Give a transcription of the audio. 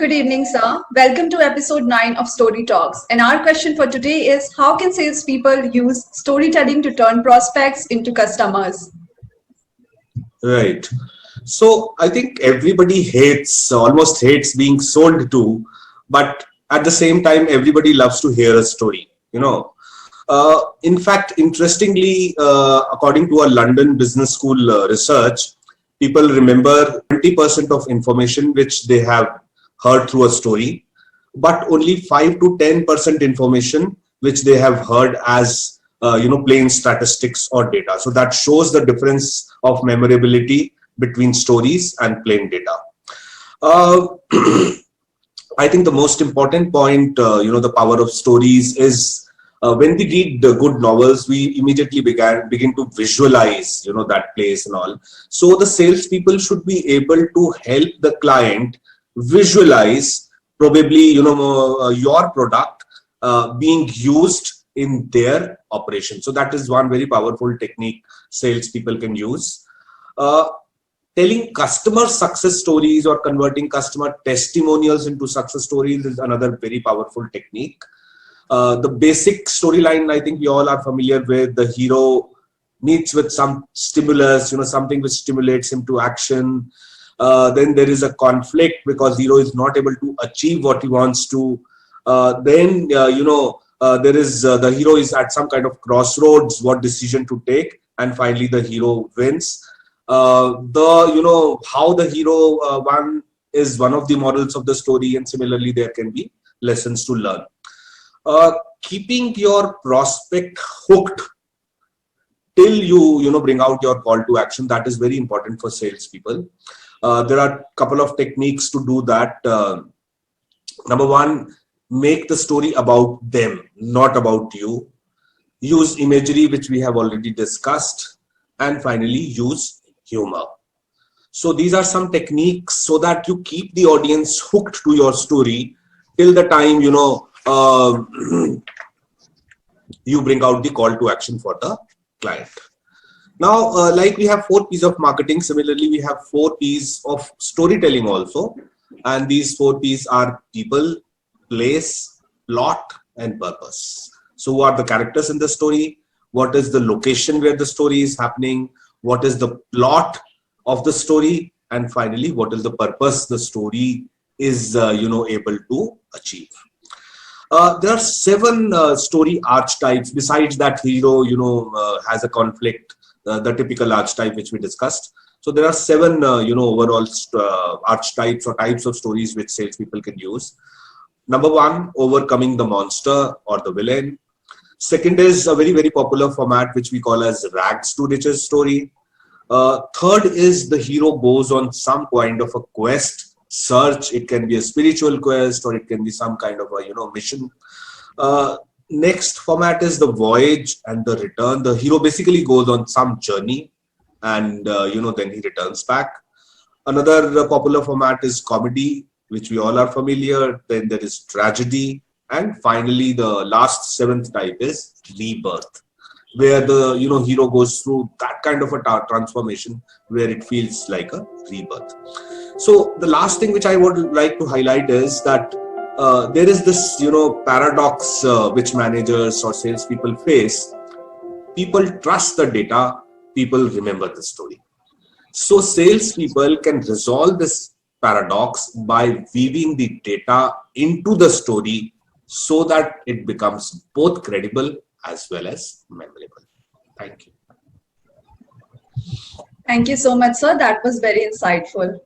Good evening, sir. Welcome to episode 9 of Story Talks. And our question for today is, how can salespeople use storytelling to turn prospects into customers? Right. So I think everybody almost hates being sold to, but at the same time, everybody loves to hear a story. In fact, interestingly, according to a London Business School research, people remember 20% of information which they have heard through a story, but only 5 to 10% information which they have heard as plain statistics or data. So that shows the difference of memorability between stories and plain data. Uh, I think the most important point, the power of stories is when we read the good novels, we immediately begin to visualize, that place and all. So the salespeople should be able to help the client visualize probably, your product being used in their operation. So that is one very powerful technique salespeople can use. Uh, Telling customer success stories or converting customer testimonials into success stories is another very powerful technique. The basic storyline, I think we all are familiar with. The hero meets with some stimulus, something which stimulates him to action. Then there is a conflict because hero is not able to achieve what he wants to. There is the hero is at some kind of crossroads, what decision to take, and finally the hero wins. How the hero won is one of the models of the story, and similarly there can be lessons to learn. Keeping your prospect hooked till you bring out your call to action, that is very important for salespeople. There are a couple of techniques to do that. Number one, make the story about them, not about you. Use imagery, which we have already discussed, and finally use humor. So these are some techniques so that you keep the audience hooked to your story till the time you bring out the call to action for the client. Now, like we have 4 P's of marketing, similarly we have 4 P's of storytelling also, and these 4 P's are people, place, plot, and purpose. So who are the characters in the story? What is the location where the story is happening? What is the plot of the story? And finally, what is the purpose the story is able to achieve? There are 7 story archetypes. Besides that, hero has a conflict, the typical archetype which we discussed. So there are 7 overall archetypes or types of stories which salespeople can use. Number 1, overcoming the monster or the villain. Second is a very, very popular format which we call as rags to riches story. Third is the hero goes on some kind of a quest, search. It can be a spiritual quest or it can be some kind of a mission. Next format is the voyage and the return. The hero basically goes on some journey and then he returns back. Another popular format is comedy, which we all are familiar. Then there is tragedy. And finally, the last 7th type is rebirth, where the hero goes through that kind of a transformation where it feels like a rebirth. So the last thing which I would like to highlight is that there is this paradox which managers or salespeople face. People trust the data, people remember the story. So salespeople can resolve this paradox by weaving the data into the story so that it becomes both credible as well as memorable. Thank you. Thank you so much, sir. That was very insightful.